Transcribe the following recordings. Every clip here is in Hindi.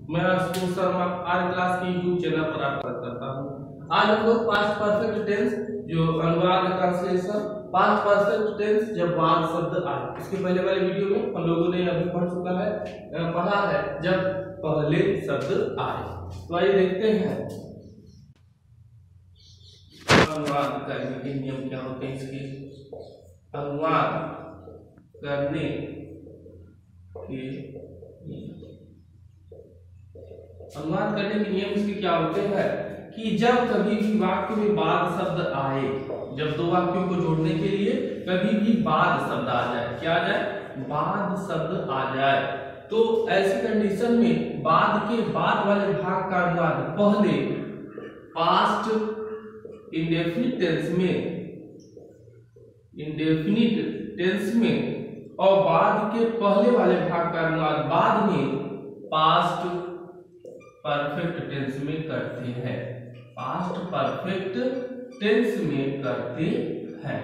मैं आशुतोष शर्मा आर क्लास के यूट्यूब चैनल पर आपका करता हूँ। आज हम लोग पास्ट परफेक्ट टेंस जो अनुवाद ट्रांसलेशन पास्ट परफेक्ट टेंस जब बाद शब्द आए, इसके पहले वाले वीडियो में हम लोगों ने अभी पढ़ा है जब पहले शब्द आए। तो आइए देखते हैं अनुवाद करने के नियम क्या होते हैं। इसके अनुवाद करने के नियम इसके क्या होते हैं कि जब कभी भी वाक्य में बाद शब्द आए, जब दो वाक्यों को जोड़ने के लिए कभी भी बाद शब्द आ जाए, क्या आ जाए, बाद शब्द आ जाए, तो ऐसी कंडीशन में बाद के बाद वाले भाग का अनुवाद पहले पास्ट इंडेफिनिट टेंस में और बाद के पहले वाले भाग का अनुवाद बाद में पास्ट परफेक्ट टेंस में करते हैं। पास्ट परफेक्ट टेंस में करते हैं।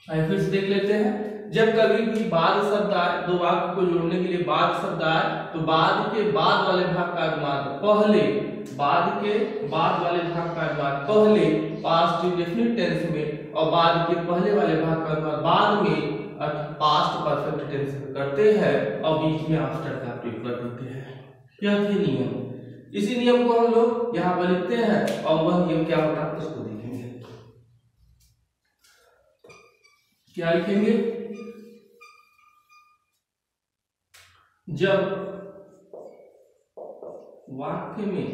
फिर से देख लेते हैं। जब कभी भी बाद शब्द आए, दो वाक्य को जोड़ने के लिए बाद शब्द आए, तो बाद के बाद वाले भाग का अनुवाद पहले पास्ट इंडेफिनिट टेंस में और बाद के पहले वाले भाग का अनुवाद बाद में पास्ट परफेक्ट टेंस में करते हैं और बीच में आफ्टर का प्रयोग कर देते हैं। यह थे नियम। इसी नियम को हम लोग यहाँ पर लिखते हैं और वह नियम क्या होता है उसको देखेंगे। क्या लिखेंगे? जब वाक्य में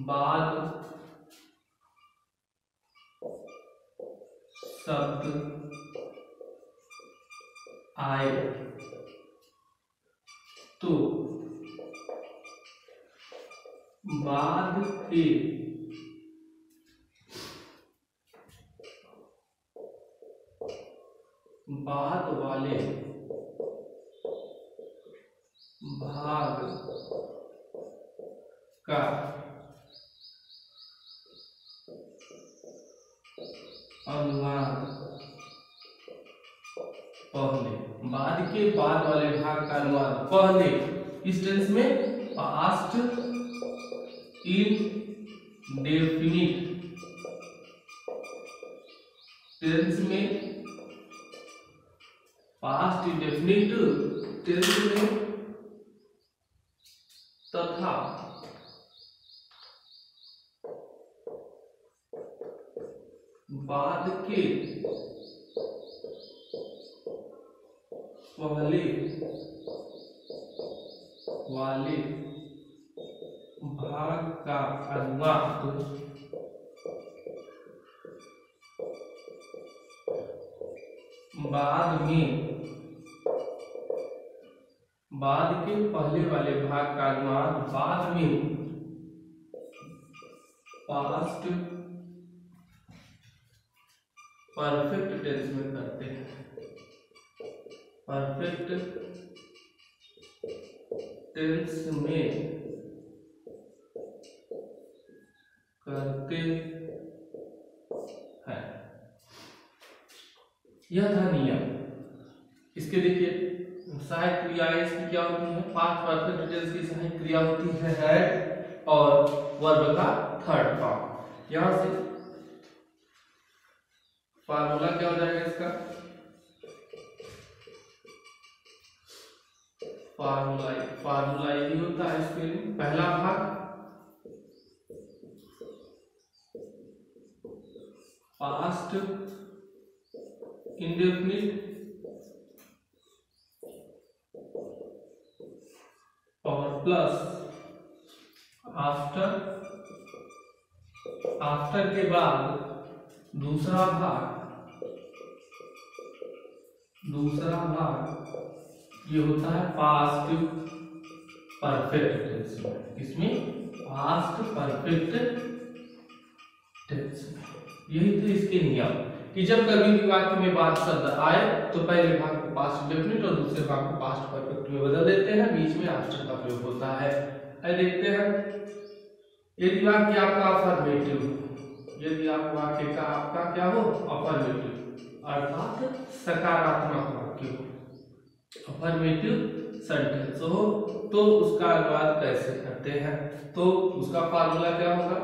बाद शब्द आए तो बाद के बाद वाले भाग का अनुवाद पहले, बाद के बाद वाले भाग का अनुवाद पहले, इस टेंस में पास्ट इंडेफिनिट टेंस में तथा बाद के पहले वाले भाग का अनुवाद बाद के पहले वाले भाग का अनुवाद बाद में पास्ट परफेक्ट टेंस में करते हैं। परफेक्ट टेंस में करते हैं। यह था नियम। इसके देखिए सहायक क्रियाएं इसकी क्या होती है। पास्ट परफेक्ट टेंस की सहायक क्रिया होती है हैड और वर्ब का थर्ड फॉर्म। यहां से फार्मूला क्या हो जाएगा इसका? फार्मूला यही होता है इसके लिए। पहला भाग पास्ट इंडेफिनिट और प्लस आफ्टर के बाद दूसरा भाग ये होता है पास्ट परफेक्ट टेंस में। इसमें पास्ट परफेक्ट टेंस में यही थे इसके नियम कि जब कभी भी वाक्य में बाद शब्द आए तो पहले भाग को पास्ट इंडेफिनिट और दूसरे भाग को पास्ट परफेक्ट में बदल देते हैं, बीच में आफ्टर का प्रयोग होता है। आइए देखते हैं। यदि वाक्य आपका अफर्मेटिव, यदि आप वाक्य का आपका क्या हो अफर्मेटिव, अर्थात सकारात्मक वाक्य हो। अफर्मेटिव सेंटेंस हो तो उसका अनुवाद कैसे करते हैं, तो उसका फार्मूला क्या होगा,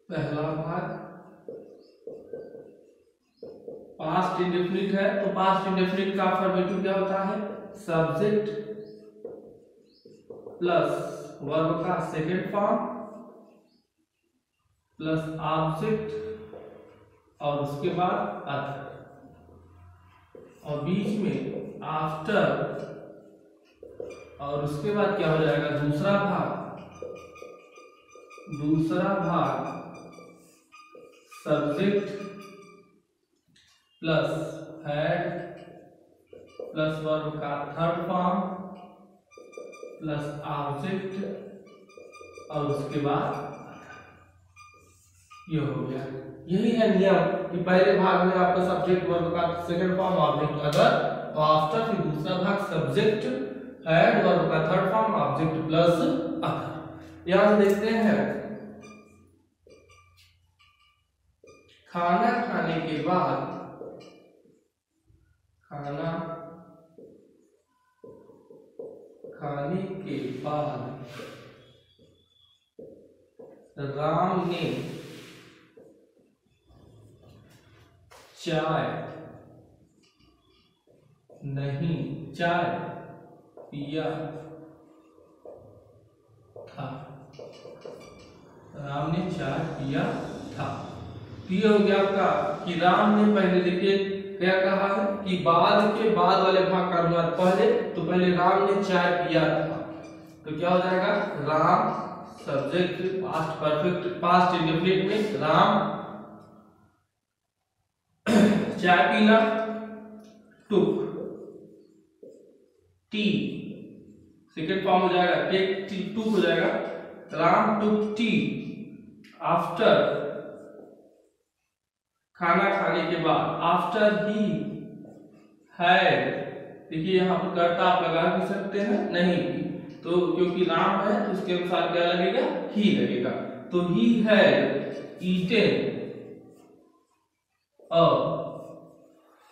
पहला भाग पास्ट इंडेफिनिट है तो पास्ट इंडेफिनिट का अफर्मेटिव क्या होता है, सब्जेक्ट प्लस वर्ब का सेकंड फॉर्म प्लस ऑब्जेक्ट और उसके बाद अदर, और बीच में आफ्टर, और उसके बाद क्या हो जाएगा दूसरा भाग subject plus had plus verb का थर्ड फॉर्म प्लस ऑब्जेक्ट और उसके बाद ये हो गया। यही है नियम कि पहले भाग में आपका सब्जेक्ट वर्ब का सेकंड फॉर्म ऑब्जेक्ट अदर, और आफ्टर फिर दूसरा भाग सब्जेक्ट हैड वर्ब का third form object plus other. यहां से देखते हैं खाना खाने के बाद राम ने चाय पिया था, राम ने चाय पिया था। तो ये हो गया आपका कि राम ने, पहले देखिए क्या कहा है कि बाद के बाद वाले भाग का अनुवाद पहले राम ने चाय पिया था, तो क्या हो जाएगा Ram subject past perfect past indefinite में राम चाय पीना, टुक टी सेकंड फॉर्म हो जाएगा टेक टी, टुक हो जाएगा राम टुक टी आफ्टर खाना खाने के बाद, आफ्टर ही हैड, देखिए यहाँ पर कर्ता आप लगा भी सकते हैं नहीं, तो क्योंकि राम है तो उसके अनुसार क्या लगेगा ही लगेगा, तो he had eaten a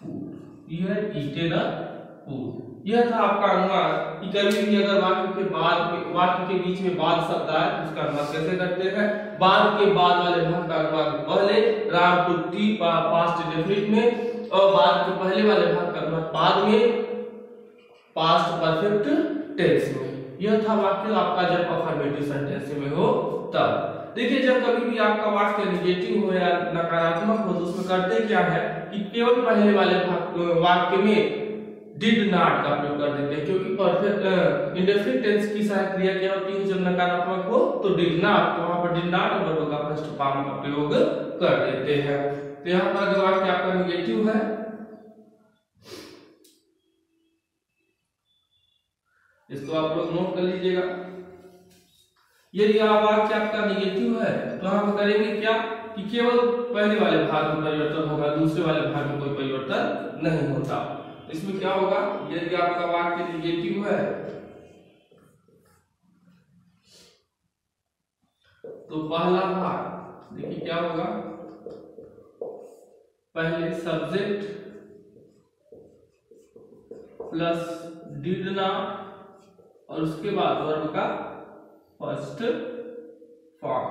food, he had eaten a food. यह था आपका अनुवाद कि कभी भी अगर वाक्य के बीच में बाद शब्द आए तो उसका अनुवाद कैसे करते हैं, बाद के बाद वाले भाग का अनुवाद पहले राम टुक टी पास्ट इंडेफिनिट में, और बाद के पहले वाले भाग का अनुवाद बाद में पास्ट परफेक्ट टेंस में। यह था वाक्य आपका जब अफर्मेटिव सेंटेंस में हो तब। देखिए जब कभी भी आपका वाक्य नेगेटिव हो या नकारात्मक हो तो उसमें करते क्या है कि केवल पहले वाले वाक्य में डिड नॉट का प्रयोग कर देते हैं, क्योंकि परफेक्ट इंडेफिनिट टेंस की सहायक क्रिया क्या होती है जब नकारात्मक हो तो डिड नॉट, तो वहां पर डिड नॉट वर्ब का फर्स्ट फॉर्म का प्रयोग कर देते हैं। तो यहां पर जो वाक्य आपका नेगेटिव है इसको आप लोग नोट कर लीजिएगा। यदि वाक्य आपका नेगेटिव है तो हम करेंगे क्या कि केवल पहले वाले भाग में परिवर्तन होगा, दूसरे वाले भाग में कोई परिवर्तन नहीं होता। इसमें क्या होगा, यदि आपका वाक्य नेगेटिव है तो पहला भाग देखिए क्या होगा, पहले सब्जेक्ट प्लस डिड नॉट और उसके बाद वर्ब का फर्स्ट फॉर्म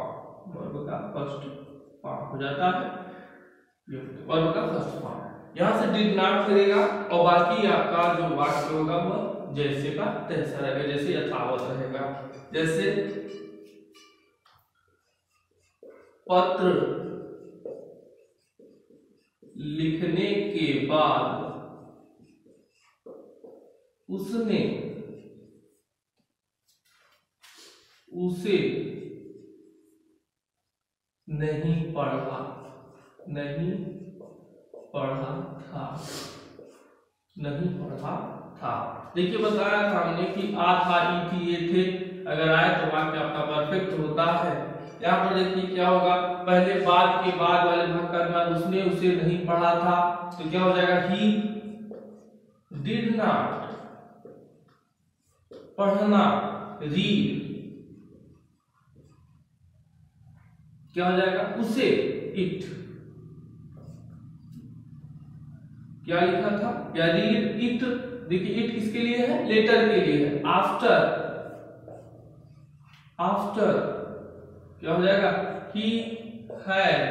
हो जाता है, वर्ब का फर्स्ट फॉर्म यहां से डिड नॉट करेगा और बाकी आपका जो वाक्य होगा वह जैसे का तैसा रहेगा, जैसे यथावत रहेगा। जैसे पत्र लिखने के बाद उसने उसे नहीं पढ़ा था। देखिए बताया था हमने कि आ था ई थी ये थे अगर आए तो वाक्य आपका परफेक्ट होता है। यहाँ पर देखिए क्या होगा, पहले बाद के बाद वाले भाग का अनुमान उसने उसे नहीं पढ़ा था, तो क्या हो जाएगा ही डिड नॉट पढ़ना रीड, क्या हो जाएगा उसे इट क्या लिखा था, या रीड इट, देखिए इट किसके लिए है, लेटर के लिए है। आफ्टर, आफ्टर क्या हो जाएगा, ही हैड,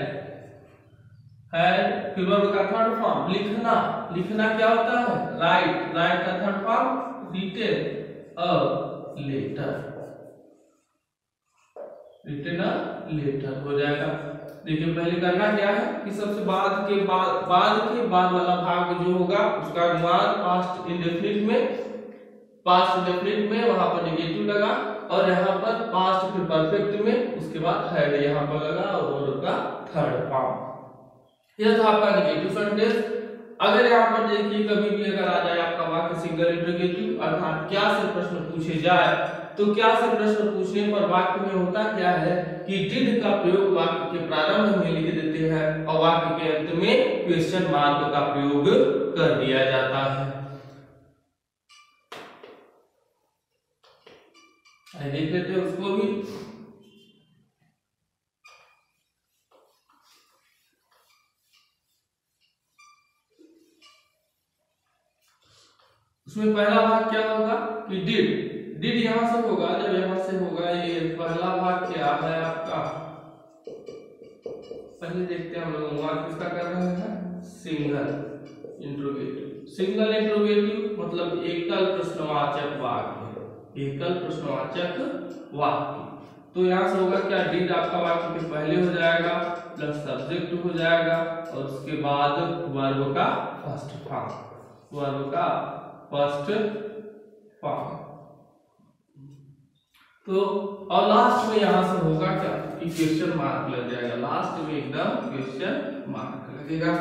फिर वर्ब का थर्ड फॉर्म लिखना, लिखना क्या होता है, राइट, राइट का third form written a letter, written a letter हो जाएगा। देखिए पहले करना क्या है कि सबसे बाद के बाद वाला भाग जो होगा उसका अनुमान पास्ट इंडेफिनिट में वहां पर नेगेटिव लगा, और यहाँ पर पास्ट फिर परफेक्ट में उसके बाद हैड यहाँ पर लगा और वर्ब का थर्ड फॉर्म। यह था आपका नेगेटिव सेंटेंस। अगर यहाँ पर देखिए कभी भी अगर आ जाए आपका वाक्य सिंगल इंटरोगेटिव अर्थात क्या से प्रश्न पूछे जाए, तो क्या से प्रश्न पूछने पर वाक्य में होता क्या है कि डिड का प्रयोग वाक्य के प्रारंभ में लिख देते हैं और वाक्य के अंत में क्वेश्चन मार्क का प्रयोग कर दिया जाता है। देख लेते हैं उसको भी। उसमें पहला भाग क्या होगा कि डिड यहां से होगा, जब यहां से होगा ये पहला भाग क्या है आपका, पहले देखते हैं हम लोग वहां किसका कर रहे हैं, सिंगल इंट्रोगेटिव। सिंगल इंट्रोगेटिव मतलब एकल प्रश्नवाचक वाक्य, एकल प्रश्नवाचक वाक्य। तो यहां से होगा क्या, डिड आपका वाक्य के पहले हो जाएगा प्लस सब्जेक्ट हो जाएगा और उसके बाद वर्ब का फर्स्ट फॉर्म, वर्ब का फर्स्ट फॉर्म। तो और लास्ट में यहां से होगा क्या, क्वेश्चन मार्क लग जाएगा, लास्ट में एकदम क्वेश्चन मार्क लगेगा।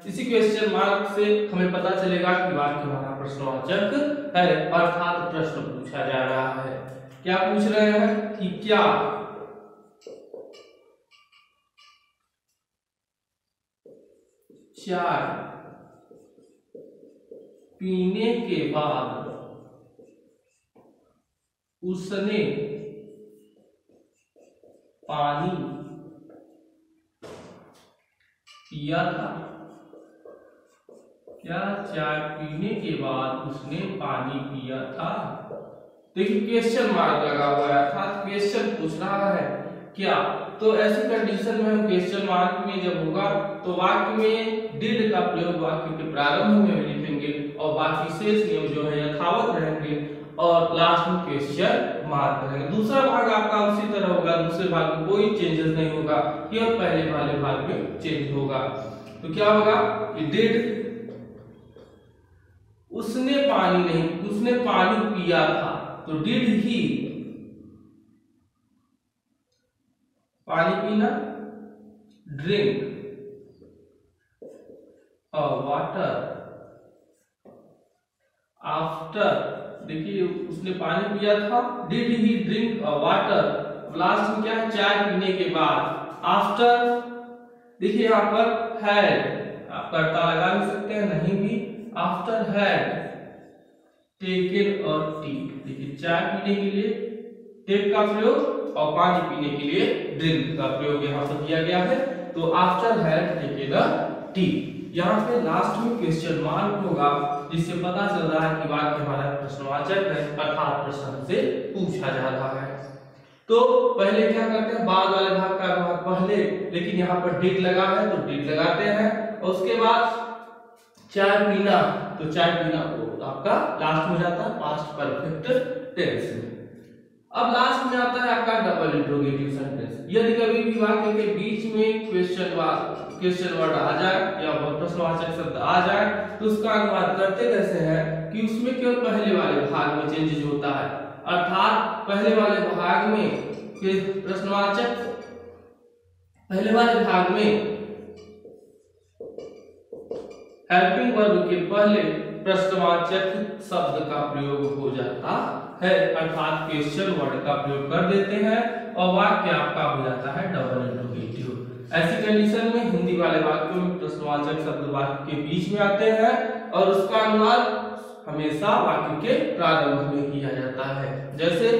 इसी क्वेश्चन मार्क से हमें पता चलेगा कि वाक्य हमारा प्रश्नवाचक है, अर्थात प्रश्न पूछा जा रहा है। क्या पूछ रहे हैं कि क्या चाय पीने के बाद उसने पानी पिया था, क्या चाय पीने के बाद उसने पानी पिया था। देखिए क्वेश्चन मार्क लगा हुआ है अर्थात क्वेश्चन पूछ रहा है क्या। तो ऐसी कंडीशन में हम क्वेश्चन मार्क में जब होगा तो वाक्य में डिड का प्रयोग वाक्य के प्रारंभ में लिखेंगे और बाकी शेष नियम जो है यथावत रहेंगे और लास्ट में क्वेश्चन मार्क करेंगे। दूसरा भाग आपका उसी तरह होगा, दूसरे भाग में कोई चेंजेस नहीं होगा, केवल पहले वाले भाग में चेंज होगा। तो क्या होगा कि डिड, उसने पानी नहीं, उसने पानी पिया था, तो डिड ही पानी पीना, ड्रिंक वाटर आफ्टर, देखिए उसने पानी पिया था, did he drink water, last में क्या है चाय पीने के बाद, आफ्टर देखिए यहाँ पर हैड आप कर्ता लगा भी सकते हैं नहीं भी, आफ्टर हैड टेकन और टी, देखिए चाय पीने के लिए टेक का प्रयोग और पानी पीने के लिए ड्रिंक का प्रयोग यहाँ पर किया गया है। तो after had taken a T, यहाँ पे लास्ट में क्वेश्चन मार्क होगा जिससे पता चल रहा है कि वाक्य हमारा प्रश्नवाचक है अर्थात प्रश्न से पूछा जा रहा है। तो पहले क्या करते हैं, बाद वाले भाग का भाग पहले, लेकिन यहाँ पर डिड लगा है तो डिड लगाते हैं और उसके बाद चाय पीना, तो चाय पीना वो आपका लास्ट में जाता है पास्ट परफेक्ट टेंस में। अब लास्ट में आता है आपका डबल इंट्रोगेटिव सेंटेंस। यदि कभी भी वाक्य के बीच में क्वेश्चन वर्ड आ जाए या प्रश्नवाचक शब्द आ जाए तो उसका अनुवाद करते कैसे हैं कि उसमें केवल पहले वाले भाग में चेंजेस होता है, अर्थात पहले वाले भाग में प्रश्नवाचक, पहले वाले भाग में हेल्पिंग वर्ब के पहले प्रश्नवाचक शब्द का प्रयोग हो जाता है, अर्थात क्वेश्चन वर्ड का प्रयोग कर देते हैं और वाक्य आपका हो जाता है डबल इंट्रोगेटिव। ऐसी कंडीशन में हिंदी वाले वाक्यों में प्रश्नवाचक शब्द वाक्य के बीच में आते हैं और उसका अनुवाद हमेशा वाक्य के प्रारंभ में किया जाता है। जैसे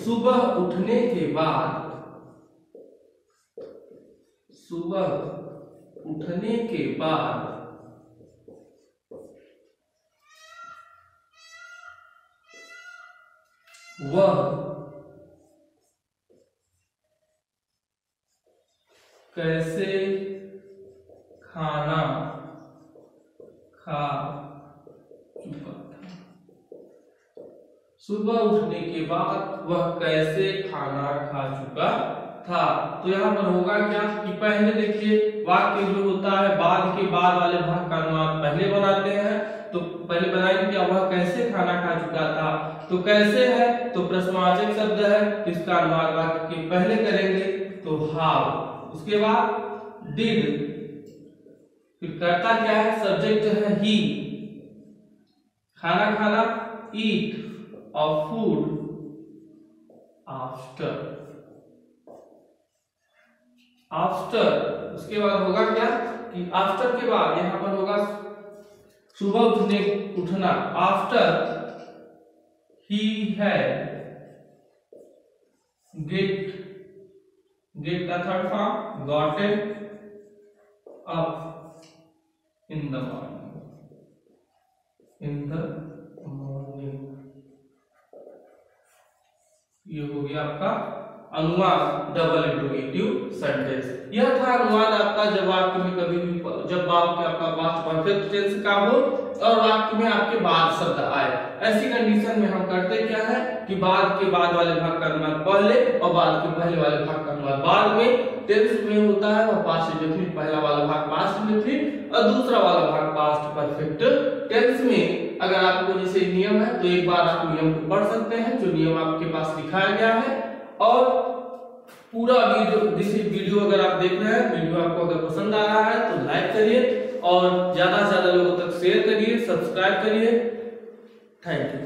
सुबह उठने के बाद, सुबह उठने के बाद वह कैसे खाना खा चुका था। सुबह उठने के बाद वह कैसे खाना खा चुका था। तो यहाँ पर होगा क्या कि पहले देखिए वाक्य जो होता है बाद के बाद वाले भाग का अनुवाद पहले बनाते हैं। तो पहले बनाएंगे क्या, वह कैसे खाना खा चुका था। तो कैसे है तो प्रश्नवाचक शब्द है, इसका अनुवाद वाक्य के पहले करेंगे तो हाउ। उसके बाद डिड, फिर करता क्या है, सब्जेक्ट है ही, खाना खाना ईट और फूड आफ्टर। आफ्टर उसके बाद होगा क्या कि आफ्टर के बाद यहां पर होगा सुबह उठना। आफ्टर ही हैड गेट का third form gotten up in the morning. ये हो गया आपका अनुवाद डबल इंट्रोगेटिव सेंटेंस। यह था अनुवाद आपका जब वाक्य में कभी भी जब वाक्य आपका पास्ट परफेक्ट टेंस का हो और वाक्य में आपके बाद शब्द आए। ऐसी कंडीशन में हम करते क्या है कि बाद के बाद वाले भाग का अनुवाद पहले और बाद के पहले वाले भाग का अनुवाद बाद में। टेंस में होता है वह पास्ट इंडेफिनिट, पहला वाला भाग पास्ट इंडेफिनिट और दूसरा वाला भाग पास्ट परफेक्ट टेंस में। अगर आपको जैसे नियम है तो एक बार आप नियम को पढ़ सकते हैं जो नियम आपके पास दिखाया गया है। और पूरा वीडियो अगर आप देख रहे हैं, वीडियो आपको अगर पसंद आ रहा है तो लाइक करिए और ज्यादा से ज्यादा लोगों तक शेयर करिए, सब्सक्राइब करिए। Thank you.